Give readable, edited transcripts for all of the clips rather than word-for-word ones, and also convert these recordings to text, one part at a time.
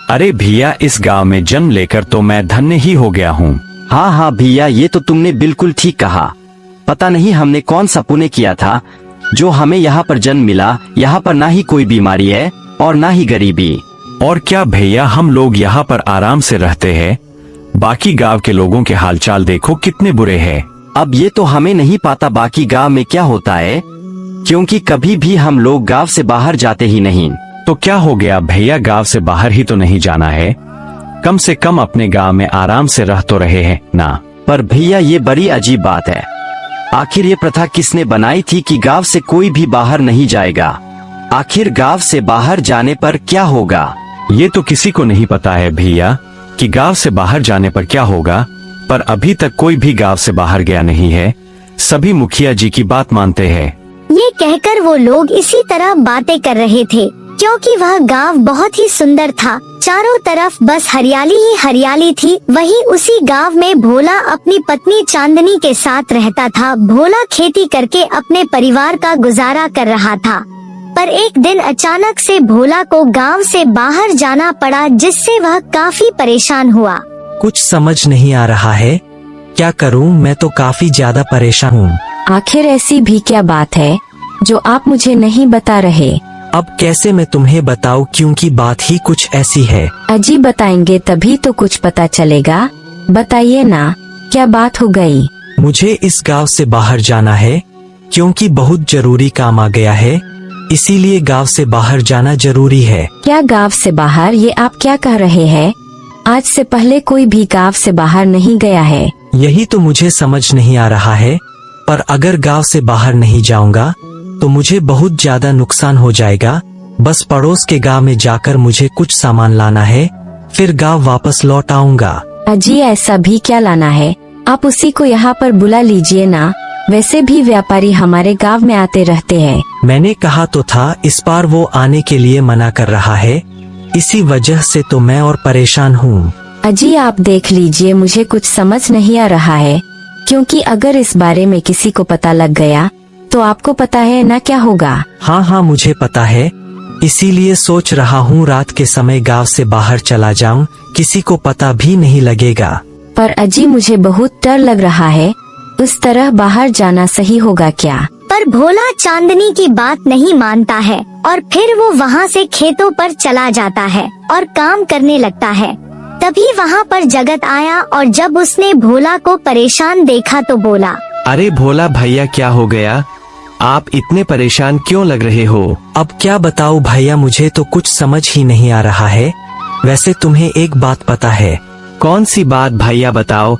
अरे भैया, इस गांव में जन्म लेकर तो मैं धन्य ही हो गया हूँ। हाँ हाँ भैया, ये तो तुमने बिल्कुल ठीक कहा। पता नहीं हमने कौन सा पुण्य किया था जो हमें यहाँ पर जन्म मिला। यहाँ पर ना ही कोई बीमारी है और ना ही गरीबी। और क्या भैया, हम लोग यहाँ पर आराम से रहते हैं। बाकी गांव के लोगों के हालचाल देखो कितने बुरे हैं। अब ये तो हमें नहीं पता बाकी गांव में क्या होता है, क्योंकि कभी भी हम लोग गांव से बाहर जाते ही नहीं। तो क्या हो गया भैया, गांव से बाहर ही तो नहीं जाना है। कम से कम अपने गांव में आराम से रह तो रहे हैं ना। पर भैया, ये बड़ी अजीब बात है। आखिर ये प्रथा किसने बनाई थी कि गांव से कोई भी बाहर नहीं जाएगा? आखिर गांव से बाहर जाने पर क्या होगा? ये तो किसी को नहीं पता है भैया कि गांव से बाहर जाने पर क्या होगा। पर अभी तक कोई भी गांव से बाहर गया नहीं है। सभी मुखिया जी की बात मानते हैं। ये कहकर वो लोग इसी तरह बातें कर रहे थे, क्योंकि वह गांव बहुत ही सुंदर था। चारों तरफ बस हरियाली ही हरियाली थी। वहीं उसी गांव में भोला अपनी पत्नी चांदनी के साथ रहता था। भोला खेती करके अपने परिवार का गुजारा कर रहा था। पर एक दिन अचानक से भोला को गांव से बाहर जाना पड़ा, जिससे वह काफी परेशान हुआ। कुछ समझ नहीं आ रहा है, क्या करूं? मैं तो काफी ज्यादा परेशान हूं। आखिर ऐसी भी क्या बात है जो आप मुझे नहीं बता रहे? अब कैसे मैं तुम्हें बताऊं, क्योंकि बात ही कुछ ऐसी है। अजी बताएंगे तभी तो कुछ पता चलेगा। बताइए ना, क्या बात हो गई? मुझे इस गांव से बाहर जाना है, क्योंकि बहुत जरूरी काम आ गया है। इसीलिए गांव से बाहर जाना जरूरी है। क्या गांव से बाहर? ये आप क्या कह रहे हैं? आज से पहले कोई भी गांव से बाहर नहीं गया है। यही तो मुझे समझ नहीं आ रहा है। पर अगर गांव से बाहर नहीं जाऊंगा तो मुझे बहुत ज्यादा नुकसान हो जाएगा। बस पड़ोस के गांव में जाकर मुझे कुछ सामान लाना है, फिर गांव वापस लौट आऊंगा। अजी ऐसा भी क्या लाना है? आप उसी को यहाँ पर बुला लीजिए ना। वैसे भी व्यापारी हमारे गांव में आते रहते हैं। मैंने कहा तो था, इस बार वो आने के लिए मना कर रहा है। इसी वजह से तो मैं और परेशान हूँ। अजी आप देख लीजिए, मुझे कुछ समझ नहीं आ रहा है, क्योंकि अगर इस बारे में किसी को पता लग गया तो आपको पता है ना क्या होगा। हाँ हाँ मुझे पता है, इसीलिए सोच रहा हूँ रात के समय गांव से बाहर चला जाऊँ, किसी को पता भी नहीं लगेगा। पर अजी मुझे बहुत डर लग रहा है, उस तरह बाहर जाना सही होगा क्या? पर भोला चांदनी की बात नहीं मानता है और फिर वो वहाँ से खेतों पर चला जाता है और काम करने लगता है। तभी वहाँ पर जगत आया और जब उसने भोला को परेशान देखा तो बोला, अरे भोला भैया, क्या हो गया? आप इतने परेशान क्यों लग रहे हो? अब क्या बताऊं भैया, मुझे तो कुछ समझ ही नहीं आ रहा है। वैसे तुम्हें एक बात पता है? कौन सी बात भैया, बताओ।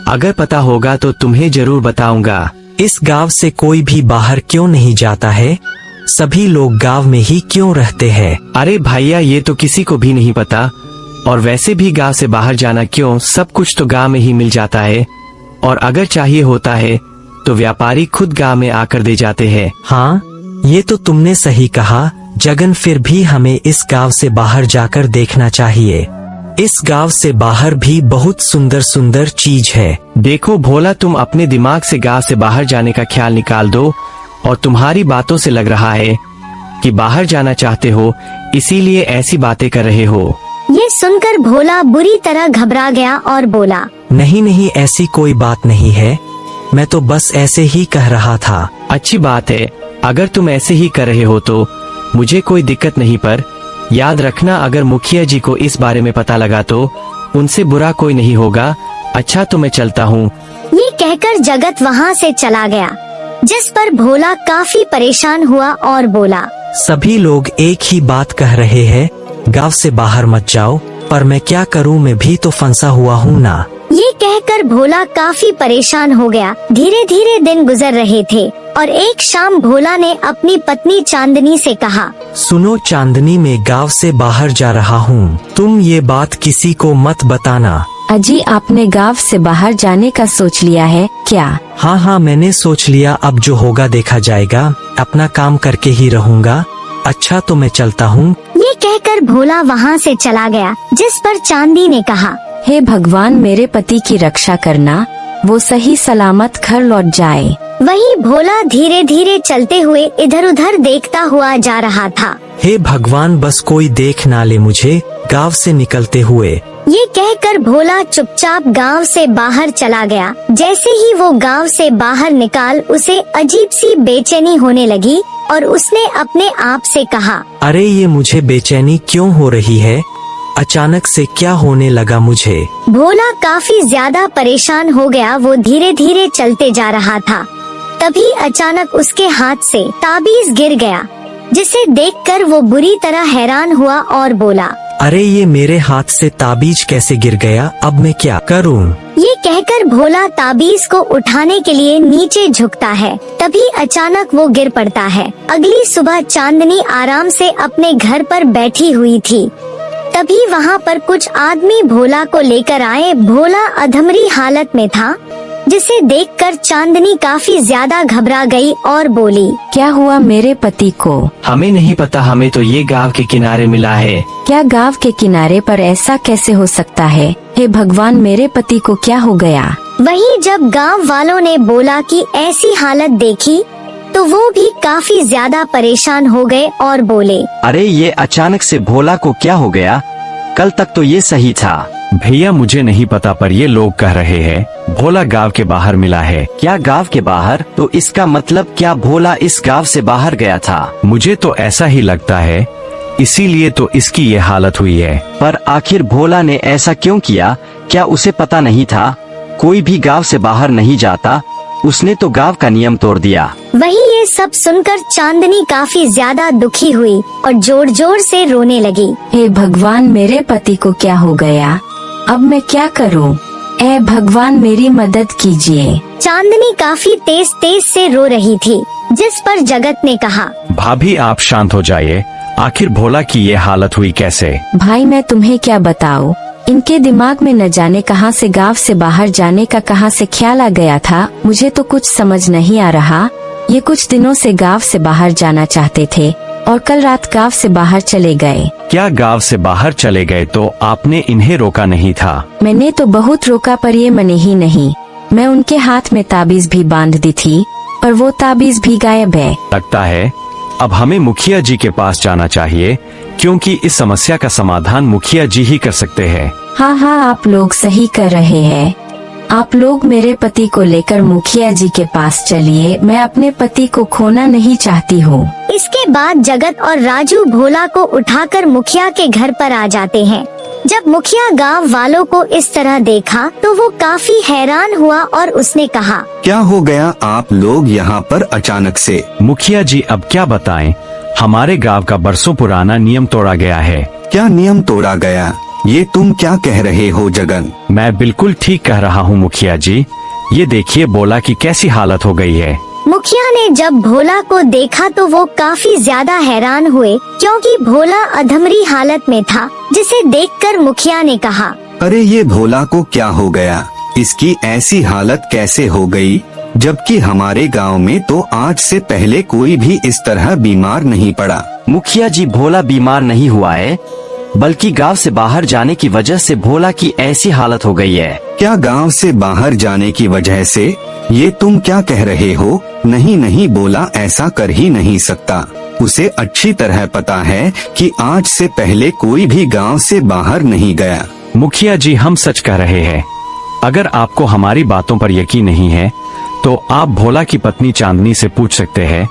अगर पता होगा तो तुम्हें जरूर बताऊंगा। इस गांव से कोई भी बाहर क्यों नहीं जाता है? सभी लोग गांव में ही क्यों रहते हैं? अरे भैया, ये तो किसी को भी नहीं पता। और वैसे भी गांव से बाहर जाना क्यों, सब कुछ तो गांव में ही मिल जाता है। और अगर चाहिए होता है तो व्यापारी खुद गांव में आकर दे जाते हैं। हाँ, ये तो तुमने सही कहा जगन। फिर भी हमें इस गांव से बाहर जाकर देखना चाहिए। इस गांव से बाहर भी बहुत सुंदर सुंदर चीज है। देखो भोला, तुम अपने दिमाग से गांव से बाहर जाने का ख्याल निकाल दो। और तुम्हारी बातों से लग रहा है कि बाहर जाना चाहते हो, इसीलिए ऐसी बातें कर रहे हो। ये सुनकर भोला बुरी तरह घबरा गया और बोला, नहीं नहीं, ऐसी कोई बात नहीं है, मैं तो बस ऐसे ही कह रहा था। अच्छी बात है, अगर तुम ऐसे ही कर रहे हो तो मुझे कोई दिक्कत नहीं। पर याद रखना, अगर मुखिया जी को इस बारे में पता लगा तो उनसे बुरा कोई नहीं होगा। अच्छा, तो मैं चलता हूँ। ये कहकर जगत वहाँ से चला गया, जिस पर भोला काफी परेशान हुआ और बोला, सभी लोग एक ही बात कह रहे हैं, गांव से बाहर मत जाओ। पर मैं क्या करूं, मैं भी तो फंसा हुआ हूं ना। ये कहकर भोला काफी परेशान हो गया। धीरे धीरे दिन गुजर रहे थे और एक शाम भोला ने अपनी पत्नी चांदनी से कहा, सुनो चांदनी, मैं गांव से बाहर जा रहा हूँ, तुम ये बात किसी को मत बताना। अजी आपने गांव से बाहर जाने का सोच लिया है क्या? हाँ हाँ, मैंने सोच लिया, अब जो होगा देखा जाएगा। अपना काम करके ही रहूँगा। अच्छा, तो मैं चलता हूँ। ये कहकर भोला वहाँ से चला गया, जिस पर चांदी ने कहा, हे भगवान, मेरे पति की रक्षा करना, वो सही सलामत घर लौट जाए। वहीं भोला धीरे धीरे चलते हुए इधर उधर देखता हुआ जा रहा था। हे भगवान, बस कोई देख ना ले मुझे गांव से निकलते हुए। ये कहकर भोला चुपचाप गांव से बाहर चला गया। जैसे ही वो गांव से बाहर निकाल, उसे अजीब सी बेचैनी होने लगी और उसने अपने आप से कहा, अरे ये मुझे बेचैनी क्यों हो रही है? अचानक से क्या होने लगा मुझे? भोला काफी ज्यादा परेशान हो गया। वो धीरे धीरे चलते जा रहा था। तभी अचानक उसके हाथ से ताबीज गिर गया, जिसे देखकर वो बुरी तरह हैरान हुआ और बोला, अरे ये मेरे हाथ से ताबीज कैसे गिर गया? अब मैं क्या करूं? ये कहकर भोला ताबीज को उठाने के लिए नीचे झुकता है। तभी अचानक वो गिर पड़ता है। अगली सुबह चांदनी आराम से अपने घर पर बैठी हुई थी। तभी वहाँ पर कुछ आदमी भोला को लेकर आए। भोला अधमरी हालत में था, जिसे देखकर चांदनी काफी ज्यादा घबरा गई और बोली, क्या हुआ मेरे पति को? हमें नहीं पता, हमें तो ये गांव के किनारे मिला है। क्या गांव के किनारे पर ऐसा कैसे हो सकता है? हे भगवान, मेरे पति को क्या हो गया? वहीं जब गांव वालों ने बोला कि ऐसी हालत देखी, तो वो भी काफी ज्यादा परेशान हो गए और बोले, अरे ये अचानक से भोला को क्या हो गया? कल तक तो ये सही था। भैया मुझे नहीं पता, पर ये लोग कह रहे हैं भोला गांव के बाहर मिला है। क्या गांव के बाहर? तो इसका मतलब क्या भोला इस गांव से बाहर गया था? मुझे तो ऐसा ही लगता है, इसीलिए तो इसकी ये हालत हुई है। पर आखिर भोला ने ऐसा क्यों किया? क्या उसे पता नहीं था कोई भी गांव से बाहर नहीं जाता? उसने तो गांव का नियम तोड़ दिया। वहीं ये सब सुनकर चांदनी काफी ज्यादा दुखी हुई और जोर जोर से रोने लगी। हे भगवान, मेरे पति को क्या हो गया? अब मैं क्या करूं? ऐ भगवान, मेरी मदद कीजिए। चांदनी काफी तेज तेज से रो रही थी, जिस पर जगत ने कहा, भाभी आप शांत हो जाइए, आखिर भोला की ये हालत हुई कैसे? भाई मैं तुम्हें क्या बताऊं, इनके दिमाग में न जाने कहां से गांव से बाहर जाने का कहां से ख्याल आ गया था। मुझे तो कुछ समझ नहीं आ रहा। ये कुछ दिनों से गांव से बाहर जाना चाहते थे और कल रात गांव से बाहर चले गए। क्या गांव से बाहर चले गए तो आपने इन्हें रोका नहीं था? मैंने तो बहुत रोका, पर ये मने ही नहीं। मैं उनके हाथ में ताबीज भी बांध दी थी, पर वो ताबीज भी गायब है। लगता है अब हमें मुखिया जी के पास जाना चाहिए, क्योंकि इस समस्या का समाधान मुखिया जी ही कर सकते हैं। हाँ हाँ, आप लोग सही कर रहे हैं। आप लोग मेरे पति को लेकर मुखिया जी के पास चलिए। मैं अपने पति को खोना नहीं चाहती हूँ। इसके बाद जगत और राजू भोला को उठाकर मुखिया के घर पर आ जाते हैं। जब मुखिया गांव वालों को इस तरह देखा तो वो काफी हैरान हुआ और उसने कहा, क्या हो गया आप लोग यहाँ पर अचानक से? मुखिया जी अब क्या बताएं, हमारे गांव का बरसों पुराना नियम तोड़ा गया है। क्या नियम तोड़ा गया? ये तुम क्या कह रहे हो जगन? मैं बिल्कुल ठीक कह रहा हूँ मुखिया जी, ये देखिए भोला की कैसी हालत हो गई है। मुखिया ने जब भोला को देखा तो वो काफी ज्यादा हैरान हुए, क्योंकि भोला अधमरी हालत में था, जिसे देखकर मुखिया ने कहा, अरे ये भोला को क्या हो गया? इसकी ऐसी हालत कैसे हो गई? जबकि हमारे गांव में तो आज से पहले कोई भी इस तरह बीमार नहीं पड़ा। मुखिया जी, भोला बीमार नहीं हुआ है, बल्कि गांव से बाहर जाने की वजह से भोला की ऐसी हालत हो गई है। क्या गांव से बाहर जाने की वजह से? ये तुम क्या कह रहे हो? नहीं नहीं, भोला ऐसा कर ही नहीं सकता। उसे अच्छी तरह पता है कि आज से पहले कोई भी गांव से बाहर नहीं गया। मुखिया जी हम सच कह रहे हैं। अगर आपको हमारी बातों पर यकीन नहीं है तो आप भोला की पत्नी चांदनी से पूछ सकते हैं,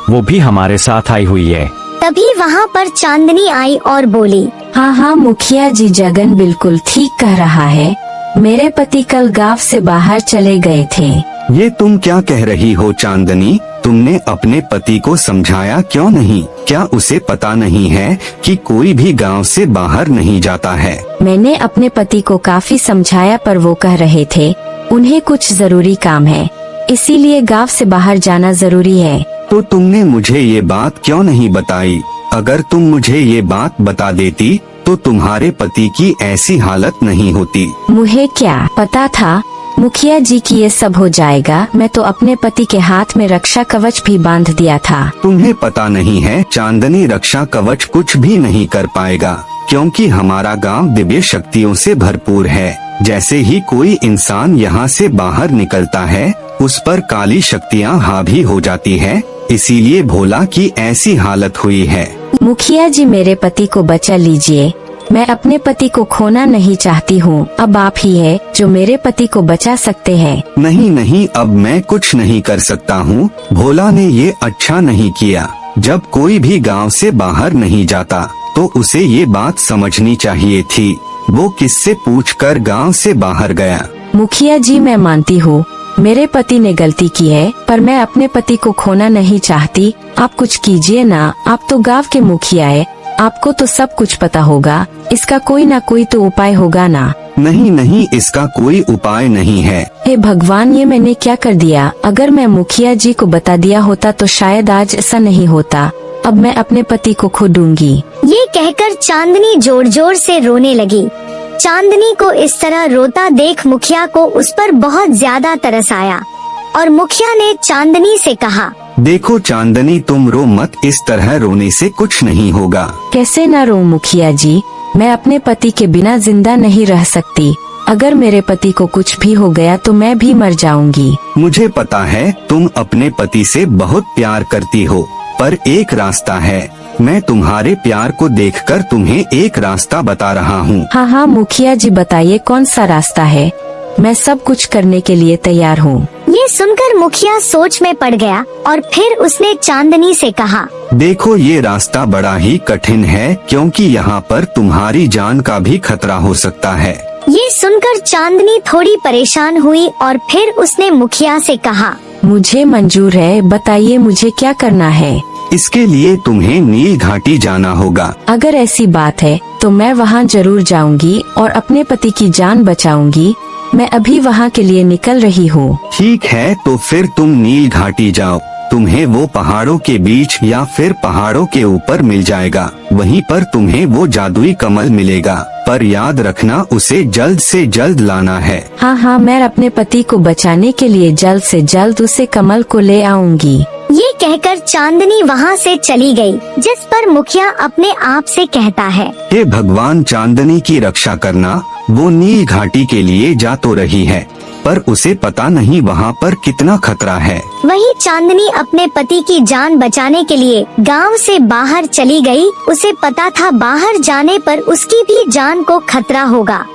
वो भी हमारे साथ आई हुई है। तभी वहाँ पर चांदनी आई और बोली, हाँ हाँ मुखिया जी, जगन बिल्कुल ठीक कह रहा है। मेरे पति कल गांव से बाहर चले गए थे। ये तुम क्या कह रही हो चांदनी? तुमने अपने पति को समझाया क्यों नहीं? क्या उसे पता नहीं है कि कोई भी गांव से बाहर नहीं जाता है? मैंने अपने पति को काफी समझाया, पर वो कह रहे थे उन्हें कुछ जरूरी काम है, इसीलिए गांव से बाहर जाना जरूरी है। तो तुमने मुझे ये बात क्यों नहीं बताई? अगर तुम मुझे ये बात बता देती तो तुम्हारे पति की ऐसी हालत नहीं होती। मुझे क्या पता था मुखिया जी की ये सब हो जाएगा। मैं तो अपने पति के हाथ में रक्षा कवच भी बांध दिया था। तुम्हें पता नहीं है चांदनी, रक्षा कवच कुछ भी नहीं कर पाएगा, क्योंकि हमारा गांव दिव्य शक्तियों से भरपूर है। जैसे ही कोई इंसान यहाँ से बाहर निकलता है उस पर काली शक्तियाँ हावी हो जाती है, इसीलिए भोला की ऐसी हालत हुई है। मुखिया जी मेरे पति को बचा लीजिए, मैं अपने पति को खोना नहीं चाहती हूँ। अब आप ही है जो मेरे पति को बचा सकते हैं। नहीं नहीं, अब मैं कुछ नहीं कर सकता हूँ। भोला ने ये अच्छा नहीं किया। जब कोई भी गांव से बाहर नहीं जाता तो उसे ये बात समझनी चाहिए थी। वो किससे पूछकर गांव से बाहर गया। मुखिया जी मैं मानती हूँ मेरे पति ने गलती की है, पर मैं अपने पति को खोना नहीं चाहती। आप कुछ कीजिए ना, आप तो गांव के मुखिया है, आपको तो सब कुछ पता होगा। इसका कोई ना कोई तो उपाय होगा ना। नहीं नहीं, इसका कोई उपाय नहीं है। हे भगवान, ये मैंने क्या कर दिया। अगर मैं मुखिया जी को बता दिया होता तो शायद आज ऐसा नहीं होता। अब मैं अपने पति को खो दूंगी। ये कहकर चांदनी जोर जोर से रोने लगी। चांदनी को इस तरह रोता देख मुखिया को उस पर बहुत ज्यादा तरस आया और मुखिया ने चांदनी से कहा, देखो चांदनी, तुम रो मत, इस तरह रोने से कुछ नहीं होगा। कैसे ना रो मुखिया जी, मैं अपने पति के बिना जिंदा नहीं रह सकती। अगर मेरे पति को कुछ भी हो गया तो मैं भी मर जाऊंगी। मुझे पता है तुम अपने पति से बहुत प्यार करती हो, पर एक रास्ता है। मैं तुम्हारे प्यार को देखकर तुम्हें एक रास्ता बता रहा हूँ। हाँ हाँ मुखिया जी बताइए कौन सा रास्ता है, मैं सब कुछ करने के लिए तैयार हूँ। ये सुनकर मुखिया सोच में पड़ गया और फिर उसने चांदनी से कहा, देखो ये रास्ता बड़ा ही कठिन है, क्योंकि यहाँ पर तुम्हारी जान का भी खतरा हो सकता है। ये सुनकर चांदनी थोड़ी परेशान हुई और फिर उसने मुखिया से कहा, मुझे मंजूर है, बताइए मुझे क्या करना है। इसके लिए तुम्हें नील घाटी जाना होगा। अगर ऐसी बात है तो मैं वहाँ जरूर जाऊंगी और अपने पति की जान बचाऊंगी। मैं अभी वहाँ के लिए निकल रही हूँ। ठीक है, तो फिर तुम नील घाटी जाओ। तुम्हें वो पहाड़ों के बीच या फिर पहाड़ों के ऊपर मिल जाएगा। वहीं पर तुम्हें वो जादुई कमल मिलेगा, पर याद रखना उसे जल्द से जल्द लाना है। हाँ हाँ, मैं अपने पति को बचाने के लिए जल्द से जल्द उसे कमल को ले आऊंगी। ये कहकर चांदनी वहाँ से चली गई, जिस पर मुखिया अपने आप से कहता है, हे भगवान, चांदनी की रक्षा करना। वो नील घाटी के लिए जा तो रही है, पर उसे पता नहीं वहाँ पर कितना खतरा है। वही चांदनी अपने पति की जान बचाने के लिए गांव से बाहर चली गई। उसे पता था बाहर जाने पर उसकी भी जान को खतरा होगा,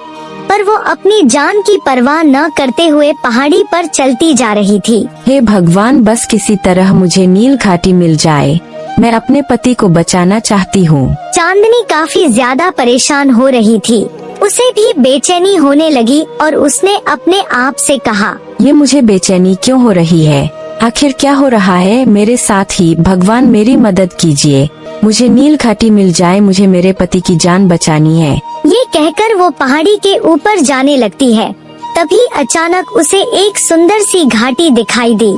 पर वो अपनी जान की परवाह न करते हुए पहाड़ी पर चलती जा रही थी। हे भगवान, बस किसी तरह मुझे नील घाटी मिल जाए, मैं अपने पति को बचाना चाहती हूँ। चांदनी काफी ज्यादा परेशान हो रही थी, उसे भी बेचैनी होने लगी और उसने अपने आप से कहा, ये मुझे बेचैनी क्यों हो रही है, आखिर क्या हो रहा है मेरे साथ ही। भगवान मेरी मदद कीजिए, मुझे नील घाटी मिल जाए, मुझे मेरे पति की जान बचानी है। ये कहकर वो पहाड़ी के ऊपर जाने लगती है। तभी अचानक उसे एक सुंदर सी घाटी दिखाई दी,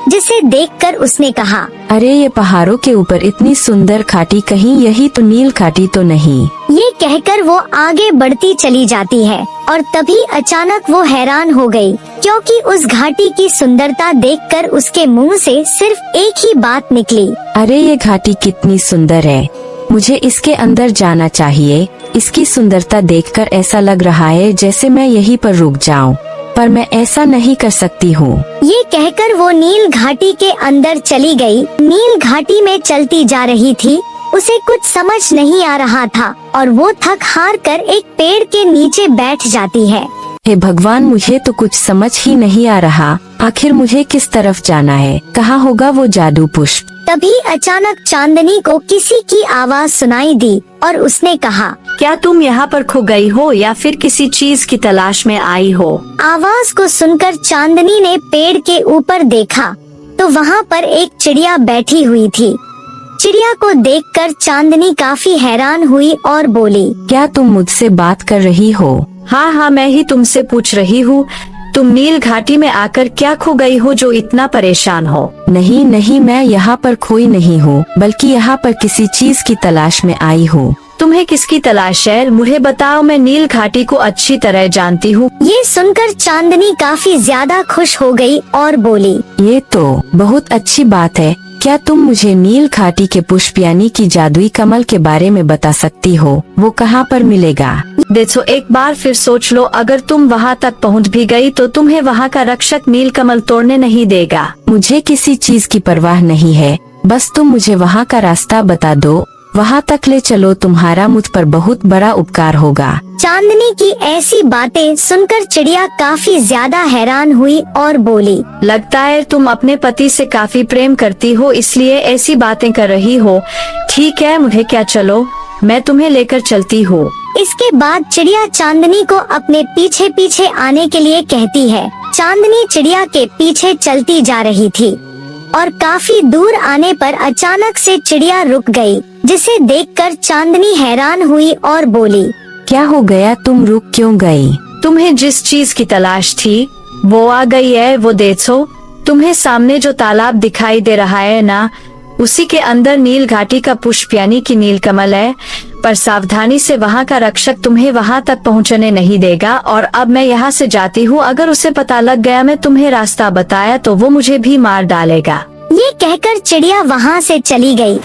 जिसे देखकर उसने कहा, अरे ये पहाड़ों के ऊपर इतनी सुंदर घाटी, कहीं यही तो नील घाटी तो नहीं। ये कहकर वो आगे बढ़ती चली जाती है और तभी अचानक वो हैरान हो गई, क्योंकि उस घाटी की सुंदरता देखकर उसके मुंह से सिर्फ एक ही बात निकली, अरे ये घाटी कितनी सुंदर है, मुझे इसके अंदर जाना चाहिए। इसकी सुंदरता देखकर ऐसा लग रहा है जैसे मैं यहीं पर रुक जाऊं, पर मैं ऐसा नहीं कर सकती हूँ। ये कहकर वो नील घाटी के अंदर चली गई। नील घाटी में चलती जा रही थी, उसे कुछ समझ नहीं आ रहा था और वो थक हार कर एक पेड़ के नीचे बैठ जाती है। हे भगवान, मुझे तो कुछ समझ ही नहीं आ रहा, आखिर मुझे किस तरफ जाना है, कहाँ होगा वो जादू पुष्प। तभी अचानक चांदनी को किसी की आवाज सुनाई दी और उसने कहा, क्या तुम यहाँ पर खो गई हो या फिर किसी चीज की तलाश में आई हो? आवाज को सुनकर चांदनी ने पेड़ के ऊपर देखा तो वहाँ पर एक चिड़िया बैठी हुई थी। चिड़िया को देखकर चांदनी काफी हैरान हुई और बोली, क्या तुम मुझसे बात कर रही हो? हाँ हाँ, मैं ही तुमसे पूछ रही हूँ, तुम नील घाटी में आकर क्या खो गई हो जो इतना परेशान हो? नहीं नहीं, मैं यहाँ पर खोई नहीं हूँ, बल्कि यहाँ पर किसी चीज की तलाश में आई हूँ। तुम्हें किसकी तलाश है, मुझे बताओ, मैं नील घाटी को अच्छी तरह जानती हूँ। ये सुनकर चांदनी काफी ज्यादा खुश हो गई और बोली, ये तो बहुत अच्छी बात है, क्या तुम मुझे नील घाटी के पुष्प यानी कि जादुई कमल के बारे में बता सकती हो, वो कहाँ पर मिलेगा? देखो एक बार फिर सोच लो, अगर तुम वहाँ तक पहुँच भी गई तो तुम्हें वहाँ का रक्षक नीलकमल तोड़ने नहीं देगा। मुझे किसी चीज की परवाह नहीं है, बस तुम मुझे वहाँ का रास्ता बता दो, वहाँ तक ले चलो, तुम्हारा मुझ पर बहुत बड़ा उपकार होगा। चांदनी की ऐसी बातें सुनकर चिड़िया काफी ज्यादा हैरान हुई और बोली, लगता है तुम अपने पति से काफी प्रेम करती हो, इसलिए ऐसी बातें कर रही हो। ठीक है, मुझे क्या, चलो मैं तुम्हें लेकर चलती हूँ। इसके बाद चिड़िया चांदनी को अपने पीछे पीछे आने के लिए कहती है। चांदनी चिड़िया के पीछे चलती जा रही थी और काफी दूर आने पर अचानक से चिड़िया रुक गई, जिसे देखकर चांदनी हैरान हुई और बोली, क्या हो गया, तुम रुक क्यों गई? तुम्हें जिस चीज की तलाश थी वो आ गई है, वो देखो, तुम्हें सामने जो तालाब दिखाई दे रहा है ना, उसी के अंदर नील घाटी का पुष्प यानी कि नीलकमल है। पर सावधानी से, वहाँ का रक्षक तुम्हें वहाँ तक पहुँचने नहीं देगा। और अब मैं यहाँ से जाती हूँ, अगर उसे पता लग गया मैं तुम्हें रास्ता बताया तो वो मुझे भी मार डालेगा। ये कहकर चिड़िया वहाँ से चली गई।